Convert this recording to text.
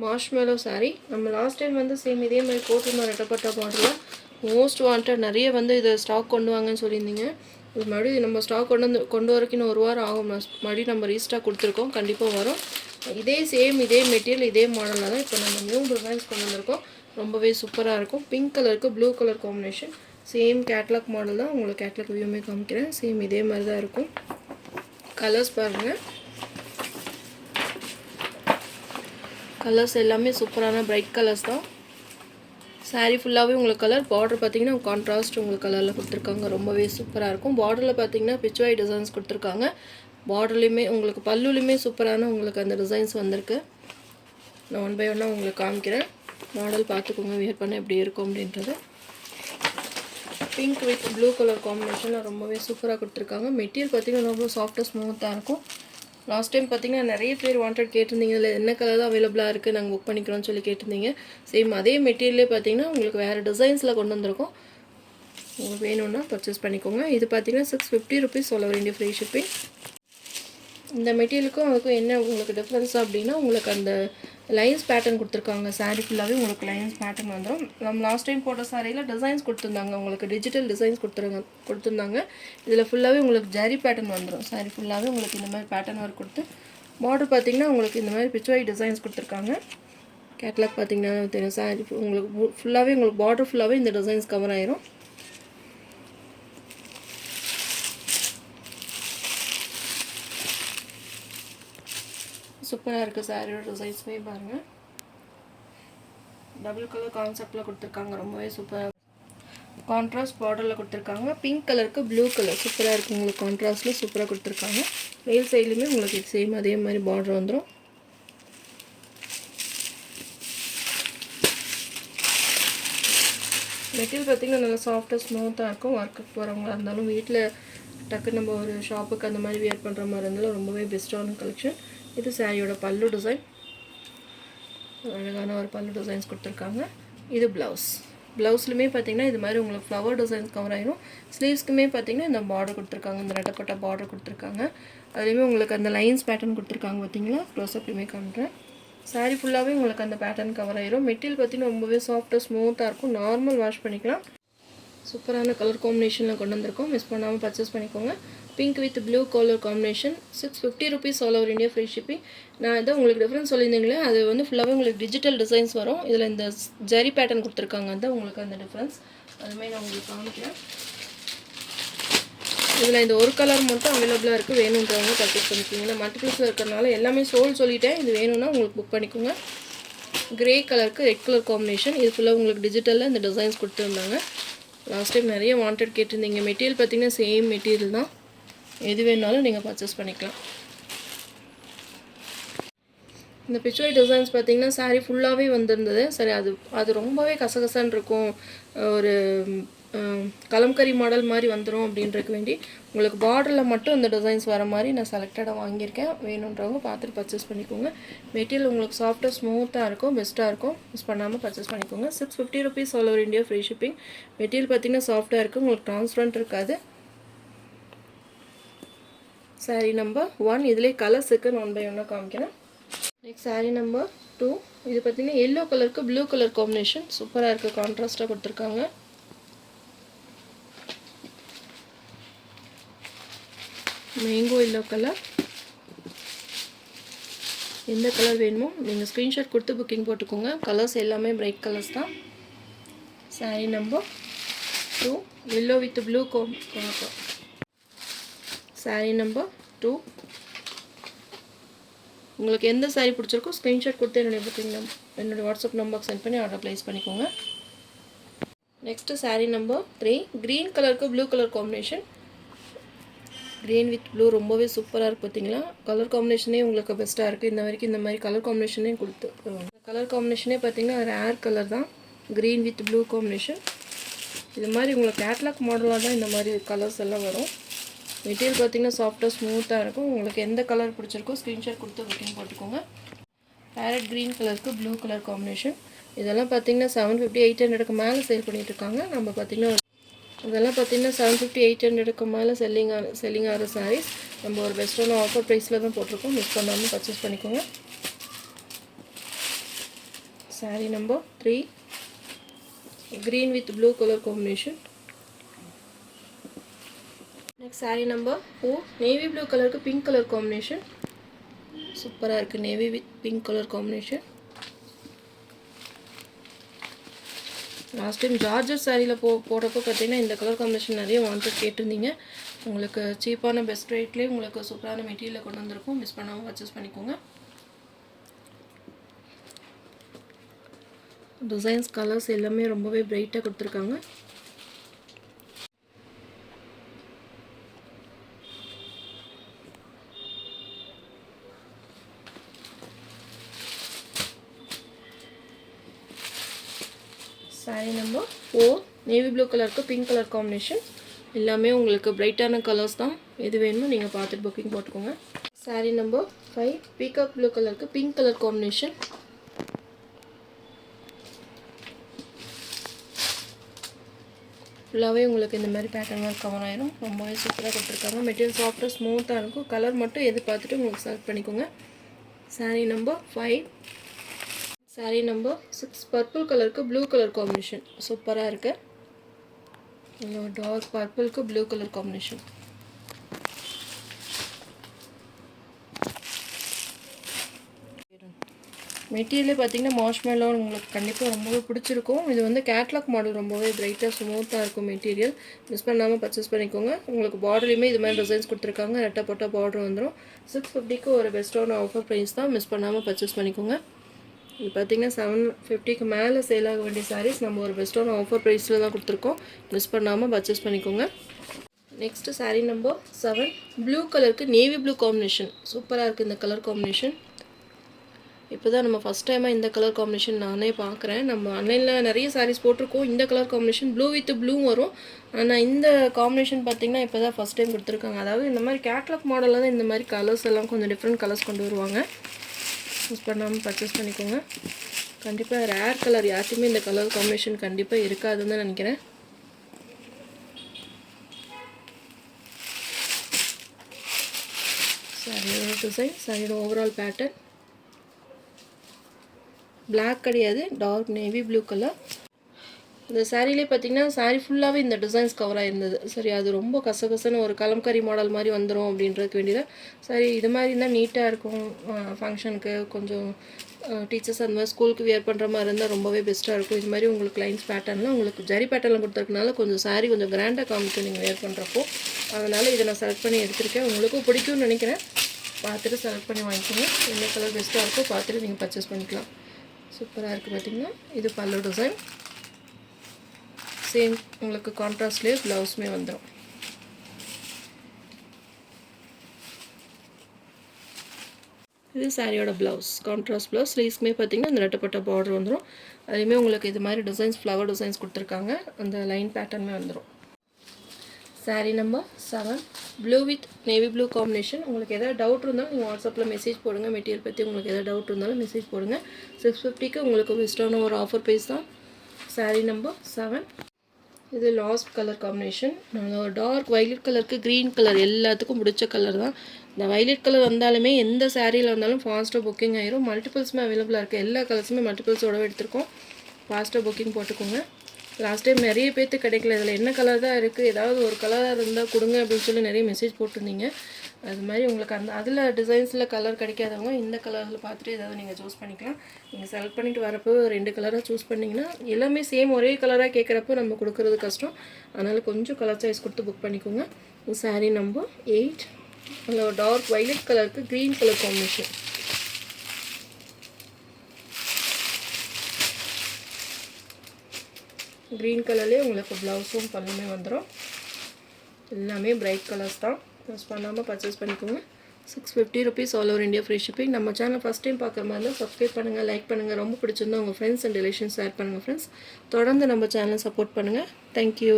Marshmallow sari. நம்ம last time வந்து same இதே மாதிரி போட்டிருந்தோம் ரெட்டப்பட்டா மாடலில். மோஸ்ட் வாண்டட் நிறைய வந்து இதை ஸ்டாக் கொண்டு வாங்கன்னு சொல்லியிருந்தீங்க. இது மறுபடியும் நம்ம ஸ்டாக் கொண்டு வரக்கு இன்னும் 1 வாரம் ஆகும். மறுபடியும் நம்ம ரீஸ்டாக் கொடுத்துருக்கோம், கண்டிப்பாக வரும். இதே சேம் இதே மெட்டீரியல் இதே மாடலில் தான் இப்போ நம்ம நியூ டிசைன்ஸ் கொண்டு வந்திருக்கோம். ரொம்பவே சூப்பராக இருக்கும். பிங்க் கலருக்கு blue colour combination. Same catalogue model தான். உங்களுக்கு கேட்லாக் வியூமே காமிக்கிறேன். சேம் இதே மாதிரி தான் இருக்கும். கலர்ஸ் பாருங்கள். கலர்ஸ் எல்லாமே சூப்பரான பிரைட் கலர்ஸ் தான். சாரீ ஃபுல்லாகவே உங்களுக்கு கலர். பார்டர் பார்த்தீங்கன்னா கான்ட்ராஸ்ட் உங்களுக்கு கலரில் கொடுத்துருக்காங்க. ரொம்பவே சூப்பராக இருக்கும். பார்டரில் பார்த்தீங்கன்னா பிச்வாய் டிசைன்ஸ் கொடுத்துருக்காங்க. பார்டர்லேயுமே உங்களுக்கு பல்லுலையுமே சூப்பரான உங்களுக்கு அந்த டிசைன்ஸ் வந்திருக்கு. நான் 1 by 1 உங்களுக்கு காமிக்கிறேன். மாடல் பார்த்துக்கோங்க, வியர் பண்ண எப்படி இருக்கும் அப்படின்றது. பிங்க் வித் ப்ளூ கலர் காம்பினேஷனில் ரொம்பவே சூப்பராக கொடுத்துருக்காங்க. மெட்டீரியல் பார்த்தீங்கன்னா ரொம்ப சாஃப்டாக ஸ்மூத்தாக இருக்கும். லாஸ்ட் டைம் பார்த்தீங்கன்னா நிறைய பேர் வாண்டட் கேட்டிருந்தீங்க, இல்லை என்ன கலர் தான் அவைலபிளாக இருக்குது நாங்கள் புக் பண்ணிக்கிறோம்னு சொல்லி கேட்டிருந்தீங்க. சேம் அதே மெட்டீரியலே பார்த்தீங்கன்னா உங்களுக்கு வேறு டிசைன்ஸில் கொண்டு வந்திருக்கோம். உங்களுக்கு வேணும்னா பர்ச்சேஸ் பண்ணிக்கோங்க. இது பார்த்தீங்கன்னா 650 rupees சொல்ல வேண்டிய ஃப்ரீ ஷிப்பிங். இந்த மெட்டீரியலுக்கும் அதுக்கும் என்ன உங்களுக்கு டிஃப்ரென்ஸ் அப்படின்னா உங்களுக்கு அந்த லைன்ஸ் பேட்டர்ன் கொடுத்துருக்காங்க. சாரீ ஃபுல்லாகவே உங்களுக்கு லைன்ஸ் பேட்டர்ன் வந்துடும். நம்ம லாஸ்ட் டைம் போட்ட சாரியில் டிசைன்ஸ் கொடுத்துருந்தாங்க, உங்களுக்கு டிஜிட்டல் டிசைன்ஸ் கொடுத்துருந்தாங்க. இதில் ஃபுல்லாகவே உங்களுக்கு ஜரி பேட்டர்ன் வந்துடும். சாரீ ஃபுல்லாகவே உங்களுக்கு இந்த மாதிரி பேட்டர்ன் ஒர்க் கொடுத்து, பார்டர் பார்த்திங்கன்னா உங்களுக்கு இந்த மாதிரி பிச்வாய் டிசைன்ஸ் கொடுத்துருக்காங்க. கேட்லாக் பார்த்திங்கன்னா தெரியும். சாரீ உங்களுக்கு ஃபுல்லாகவே உங்களுக்கு பார்டர் ஃபுல்லாகவே இந்த டிசைன்ஸ் கவர் ஆயிரும். சூப்பராக இருக்குது. சாரியோட டிசைன்ஸுமே பாருங்கள். டபுள் கலர் கான்செப்டில் கொடுத்துருக்காங்க. ரொம்பவே சூப்பராக கான்ட்ராஸ்ட் பார்டரில் கொடுத்துருக்காங்க. பிங்க் கலருக்கு ப்ளூ கலர் சூப்பராக இருக்குது. உங்களுக்கு கான்ட்ராஸ்ட்டில் சூப்பராக கொடுத்துருக்காங்க. மேல் சைட்லேயுமே உங்களுக்கு சேம் அதே மாதிரி பார்டர் வந்துடும். மெட்டீரியல் பார்த்திங்கன்னா நல்லா சாஃப்டாக ஸ்மூத்தாக இருக்கும். ஒர்க்குக்கு போகிறவங்களா இருந்தாலும், வீட்டில் டக்கு நம்ம ஒரு ஷாப்புக்கு அந்த மாதிரி வியர் பண்ணுற மாதிரி இருந்தாலும் ரொம்பவே பெஸ்ட்டான கலெக்ஷன். இது சாரியோட பல்லு டிசைன். அழகான ஒரு பல்லு டிசைன்ஸ் கொடுத்துருக்காங்க. இது ப்ளவுஸ்லுமே பார்த்திங்கன்னா இது மாதிரி உங்களுக்கு ஃப்ளவர் டிசைன்ஸ் கவர் ஆகிடும். ஸ்லீவ்ஸ்க்குமே பார்த்திங்கன்னா இந்த பார்டர் கொடுத்துருக்காங்க, இந்த ரெட்டப்பட்ட பார்டர் கொடுத்துருக்காங்க. அதுலேயுமே உங்களுக்கு அந்த லைன்ஸ் பேட்டர்ன் கொடுத்துருக்காங்க. பார்த்திங்களா, க்ளோஸ்அப்லையுமே காமிக்கிறேன். சாரீ ஃபுல்லாகவே உங்களுக்கு அந்த பேட்டர்ன் கவர் ஆகிடும். மெட்டீரியல் பார்த்திங்கன்னா ரொம்பவே சாஃப்டாக ஸ்மூத்தாக இருக்கும். நார்மல் வாஷ் பண்ணிக்கலாம். சூப்பரான கலர் காம்பினேஷனில் கொண்டு வந்திருக்கோம். மிஸ் பண்ணாமல் பர்ச்சேஸ் பண்ணிக்கோங்க. Pink with blue colour combination. 650 rupees all over India free shipping. நான் இதை உங்களுக்கு டிஃப்ரென்ஸ் சொல்லியிருந்தீங்களே, அது வந்து ஃபுல்லாகவே உங்களுக்கு டிஜிட்டல் டிசைன்ஸ் வரும். இதில் இந்த ஜரி பேட்டர்ன் கொடுத்துருக்காங்க. அதுதான் உங்களுக்கு அந்த டிஃப்ரென்ஸ். அதுமாதிரி நான் உங்களுக்கு காமிக்கிறேன். இதில் இந்த ஒரு கலர் மட்டும் அவைலபிளாக இருக்குது. வேணுன்றவங்க பர்ச்சேஸ் பண்ணிக்கோங்க. மல்டிபிள்ஸில் இருக்கிறனால எல்லாமே சொல்லிட்டேன். இது வேணும்னா உங்களுக்கு புக் பண்ணிக்கோங்க. கிரே கலருக்கு ரெட் கலர் காம்பினேஷன். இது ஃபுல்லாக உங்களுக்கு டிஜிட்டலில் இந்த டிசைன்ஸ் கொடுத்துருந்தாங்க. லாஸ்ட் டைம் நிறைய வாண்டட் கேட்டிருந்தீங்க. மெட்டீரியல் பார்த்திங்கன்னா சேம் மெட்டீரியல் தான். எது வேணாலும் நீங்கள் பர்ச்சேஸ் பண்ணிக்கலாம். இந்த பிச்வாய் டிசைன்ஸ் பார்த்திங்கன்னா சாரீ ஃபுல்லாகவே வந்திருந்தது. சரி, அது ரொம்பவே கசகசன்னு இருக்கும். ஒரு கலம்கரி மாடல் மாதிரி வந்துடும் அப்படின்றதுக்கு வேண்டி உங்களுக்கு பார்டரில் மட்டும் இந்த டிசைன்ஸ் வர மாதிரி நான் செலக்டடாக வாங்கியிருக்கேன். வேணுன்றவங்க பார்த்துட்டு பர்ச்சேஸ் பண்ணிக்கோங்க. மெட்டீரியல் உங்களுக்கு சாஃப்டாக ஸ்மூத்தாக இருக்கும், பெஸ்ட்டாக இருக்கும். மிஸ் பண்ணாமல் பர்ச்சேஸ் பண்ணிக்கோங்க. 650 rupees all over India free shipping. Material பார்த்திங்கன்னா சாஃப்டாக இருக்குது, உங்களுக்கு ட்ரான்ஸ்பரண்ட் இருக்காது. சாரீ நம்பர் 1. இதிலே கலர்ஸ் இருக்குது, 1 by 1 காமிக்கிறேன். Next sari number 2. இது பார்த்திங்கன்னா எல்லோ கலருக்கு ப்ளூ கலர் காம்பினேஷன். சூப்பராக இருக்குது, கான்ட்ராஸ்ட்டாக கொடுத்துருக்காங்க. Mango yellow colour. எந்த கலர் வேணுமோ நீங்கள் ஸ்க்ரீன்ஷாட் கொடுத்து புக்கிங் போட்டுக்கோங்க. கலர்ஸ் எல்லாமே பிரைட் கலர்ஸ் தான். Sari number 2. Yellow with blue sari number 2. உங்களுக்கு எந்த சாரீ பிடிச்சிருக்கோ ஸ்க்ரீன்ஷாட் கொடுத்து என்னுடைய வாட்ஸ்அப் நம்பருக்கு சென்ட் பண்ணி ஆர்டர் ப்ளேஸ் பண்ணிக்கோங்க. Next sari number 3. க்ரீன் கலருக்கு blue colour combination. Green with blue ரொம்பவே சூப்பராக இருக்குது. பார்த்தீங்களா, கலர் காம்பினேஷனே உங்களுக்கு பெஸ்ட்டாக இருக்குது. இந்த வரைக்கும் இந்த மாதிரி கலர் காம்பினேஷனே கலர் காம்பினேஷனே பார்த்தீங்கன்னா ரேர் கலர் தான். Green with blue combination. இது மாதிரி உங்களுக்கு கேட்லாக் மாடலாக தான் இந்த மாதிரி கலர்ஸ் எல்லாம் வரும். மெட்டீரியல் பார்த்திங்கன்னா சாஃப்டாக ஸ்மூத்தாக இருக்கும். உங்களுக்கு எந்த கலர் பிடிச்சிருக்கோ ஸ்க்ரீன்ஷாட் கொடுத்து புக்கிங் போட்டுக்கோங்க. பேரட் க்ரீன் கலருக்கு ப்ளூ கலர் காம்பினேஷன். இதெல்லாம் பார்த்திங்கன்னா 750-800க்கு மேலே சேல் பண்ணிகிட்ருக்காங்க. நம்ம பார்த்திங்கன்னா இதெல்லாம் பார்த்திங்கன்னா 750-800க்கு மேலே செல்லிங் ஆகிற சாரீஸ். நம்ம ஒரு பெஸ்ட்டான ஆஃபர் ப்ரைஸில் தான் போட்டிருக்கோம். மிஸ் பண்ணாமல் பர்ச்சேஸ் பண்ணிக்கோங்க. saree number 3, green with blue color combination. Next saree number 4, navy blue color ku pink color combination. சூப்பராக இருக்குது, navy with pink colour combination. Last time georgette சாரியில் போடுறப்போ பார்த்தீங்கன்னா இந்த கலர் காம்பினேஷன் நிறைய வாண்டட் கேட்டிருந்தீங்க. உங்களுக்கு சீப்பான பெஸ்ட் ரேட்லேயே உங்களுக்கு சூப்பரான மெட்டீரியலை கொண்டு வந்திருக்கும். மிஸ் பண்ணாமல் பர்ச்சேஸ் பண்ணிக்கோங்க. டிசைன்ஸ் கலர்ஸ் எல்லாமே ரொம்பவே பிரைட்டாக கொடுத்துருக்காங்க. saree number 4, நேவி ப்ளூ கலருக்கு பிங்க் கலர் காம்பினேஷன். எல்லாமே உங்களுக்கு பிரைட்டான கலர்ஸ் தான். எது வேணுமோ நீங்கள் பார்த்துட்டு புக்கிங் போட்டுக்கோங்க. saree number 5, பீகாக் ப்ளூ கலருக்கு பிங்க் கலர் காம்பினேஷன். ஃபுல்லாகவே உங்களுக்கு இந்த மாதிரி பேட்டர்ன் ஒர்க் கவர் ஆயிரும். ரொம்பவே சூப்பராக கொடுத்துருக்காங்க. மெட்டீரியல் சாஃப்டாக ஸ்மூத்தாக இருக்கும். கலர் மட்டும் எது பார்த்துட்டு உங்களுக்கு செலக்ட் பண்ணிக்கோங்க. saree number 5, saree number 6, purple கலருக்கு ப்ளூ கலர் காம்பினேஷன். சூப்பராக இருக்குது. டார்க் பர்பிளுக்கு ப்ளூ கலர் காம்பினேஷன். மெட்டீரியலே பார்த்தீங்கன்னா மார்ஷ்மெல்லோ உங்களுக்கு கண்டிப்பாக ரொம்பவே பிடிச்சிருக்கும். இது வந்து கேட்லாக் மாடல், ரொம்பவே பிரைட்டாக ஸ்மூத்தாக இருக்கும் மெட்டீரியல். மிஸ் பண்ணாமல் பர்ச்சேஸ் பண்ணிக்கோங்க. உங்களுக்கு பார்டர்லையுமே இது மாதிரி டிசைன்ஸ் கொடுத்துருக்காங்க. ரெட்டை போட்ட பார்டர் வந்துடும். 650க்கு ஒரு பெஸ்ட்டான ஆஃபர் ப்ரைஸ் தான். மிஸ் பண்ணாமல் பர்ச்சேஸ் பண்ணிக்கோங்க. இது பார்த்திங்கன்னா 750க்கு மேலே சேல் ஆக வேண்டிய சாரீஸ் நம்ம ஒரு பெஸ்ட்டான ஆஃபர் ப்ரைஸில் தான் கொடுத்துருக்கோம். மிஸ் பண்ணாமல் பர்ச்சேஸ் பண்ணிக்கோங்க. நெக்ஸ்ட்டு saree number 7, ப்ளூ கலருக்கு நேவி ப்ளூ காம்பினேஷன். சூப்பராக இருக்குது இந்த கலர் காம்பினேஷன். இப்போ தான் நம்ம ஃபஸ்ட் டைமாக இந்த கலர் காம்பினேஷன் நானே பார்க்குறேன். நம்ம ஆன்லைனில் நிறைய சாரீஸ் போட்டிருக்கோம். இந்த colour combination blue with blue வரும். ஆனால் இந்த காம்பினேஷன் பார்த்திங்கன்னா இப்போ தான் ஃபஸ்ட் டைம் கொடுத்துருக்காங்க. அதாவது இந்த மாதிரி கேட்லாக் மாடலில் தான் இந்த மாதிரி கலர்ஸ் எல்லாம் கொஞ்சம் டிஃப்ரெண்ட் கலர்ஸ் கொண்டு வருவாங்க. மிஸ் பண்ணாமல் பர்ச்சேஸ் பண்ணிக்கோங்க. கண்டிப்பாக ரேர் கலர், யாருக்குமே இந்த கலர் காம்பினேஷன் கண்டிப்பாக இருக்காதுன்னு தான் நினைக்கிறேன். சாரியோட டிசைன், சாரியோட ஓவரால் பேட்டர்ன் பிளாக் கிடையாது, டார்க் நேவி ப்ளூ கலர். இந்த சாரிலே பார்த்தீங்கன்னா சாரி ஃபுல்லாகவே இந்த டிசைன்ஸ் கவர் ஆகிருந்தது. சரி, அது ரொம்ப கசகசன்னு ஒரு கலம்கரி மாடல் மாதிரி வந்துடும் அப்படின்றதுக்கு வேண்டியதான். சரி, இது மாதிரி இருந்தால் நீட்டாக இருக்கும். ஃபங்க்ஷனுக்கு கொஞ்சம் டீச்சர்ஸ் அந்த மாதிரி ஸ்கூலுக்கு வியர் பண்ணுற மாதிரி இருந்தால் ரொம்பவே பெஸ்ட்டாக இருக்கும். இது மாதிரி உங்களுக்கு லைன்ஸ் பேட்டர்னில் உங்களுக்கு ஜரி பேட்டர்னில் கொடுத்துருக்கனால கொஞ்சம் சாரி கொஞ்சம் கிராண்டாக காமிக்கும் நீங்கள் வியர் பண்ணுறப்போ. அதனால் இதை நான் செலக்ட் பண்ணி எடுத்திருக்கேன். உங்களுக்கும் பிடிக்கும்னு நினைக்கிறேன். பார்த்துட்டு செலக்ட் பண்ணி வாங்கிக்கோங்க. என்ன கலர் பெஸ்ட்டாக இருக்கோ பார்த்துட்டு நீங்கள் பர்ச்சேஸ் பண்ணிக்கலாம். சூப்பராக இருக்குது பார்த்திங்கன்னா. இது பல்லு டிசைன். சேம் உங்களுக்கு கான்ட்ராஸ்ட்லேயே ப்ளவுஸுமே வந்துடும். இது சாரியோட ப்ளவுஸ், கான்ட்ராஸ்ட் ப்ளவுஸ். ஸ்லீவ்ஸ்மே பார்த்திங்கன்னா இந்த ரெட்டப்பட்ட பார்டர் வந்துடும். அதுலேயுமே உங்களுக்கு இது மாதிரி டிசைன்ஸ், ஃப்ளவர் டிசைன்ஸ் கொடுத்துருக்காங்க. அந்த லைன் பேட்டர்னுமே வந்துடும். saree number 7, blue with navy blue combination. உங்களுக்கு எதாவது டவுட் இருந்தாலும் நீங்கள் வாட்ஸ்அப்பில் மெசேஜ் போடுங்க. மெட்டீரியல் பற்றி உங்களுக்கு எதாவது டவுட் இருந்தாலும் மெசேஜ் போடுங்க. 650க்கு உங்களுக்கு பெஸ்ட்டான ஒரு ஆஃபர் ப்ரைஸ் தான். saree number 7, இது லாஸ்ட் கலர் காம்பினேஷன். நான் ஒரு டார்க் வைலட் கலருக்கு க்ரீன் கலர் எல்லாத்துக்கும் பிடிச்ச கலர் தான். இந்த வைலட் கலர் வந்தாலுமே எந்த சாரியில் வந்தாலும் ஃபாஸ்ட்டாக புக்கிங் ஆயிரும். மல்டிபிள்ஸுமே அவைலபிளாக இருக்குது. எல்லா கலர்ஸுமே மல்டிபிள்ஸோட எடுத்திருக்கோம். ஃபாஸ்ட்டாக புக்கிங் போட்டுக்கோங்க. லாஸ்ட் டைம் நிறைய பேர்த்து கிடைக்கல. இதில் என்ன கலர் தான் இருக்குது, ஏதாவது ஒரு கலராக இருந்தால் கொடுங்க அப்படின்னு சொல்லி நிறைய மெசேஜ் போட்டிருந்தீங்க. அது மாதிரி உங்களுக்கு அதில் டிசைன்ஸில் கலர் கிடைக்காதவங்க இந்த கலரில் பார்த்துட்டு ஏதாவது நீங்கள் சூஸ் பண்ணிக்கலாம். நீங்கள் செலக்ட் பண்ணிவிட்டு வரப்போ 2 கலராக சூஸ் பண்ணிங்கன்னா எல்லாமே சேம் ஒரே கலராக கேட்குறப்போ நம்ம கொடுக்குறது கஷ்டம். அதனால் கொஞ்சம் கலர் சாய்ஸ் கொடுத்து புக் பண்ணிக்கோங்க. saree number 8, அதில் டார்க் வைலட் கலருக்கு க்ரீன் கலர் காம்பினேஷன். க்ரீன் கலர்லேயே உங்களுக்கு ப்ளவுஸும் பல்லுமே வந்துடும். எல்லாமே பிரைட் கலர்ஸ் தான். யூஸ் பண்ணாமல் பர்ச்சேஸ் பண்ணிக்கோங்க. 650 rupees all over India free shipping. நம்ம சேனல் ஃபஸ்ட் டைம் பார்க்குற மாதிரி இருந்தால் சப்ஸ்கிரைப் பண்ணுங்கள், லைக் பண்ணுங்கள். ரொம்ப பிடிச்சிருந்தா உங்கள் ஃப்ரெண்ட்ஸ் அண்ட் ரிலேஷன்ஸ் ஷேர் பண்ணுங்கள் ஃப்ரெண்ட்ஸ். தொடர்ந்து நம்ம சேனலை சப்போர்ட் பண்ணுங்கள். தேங்க்யூ.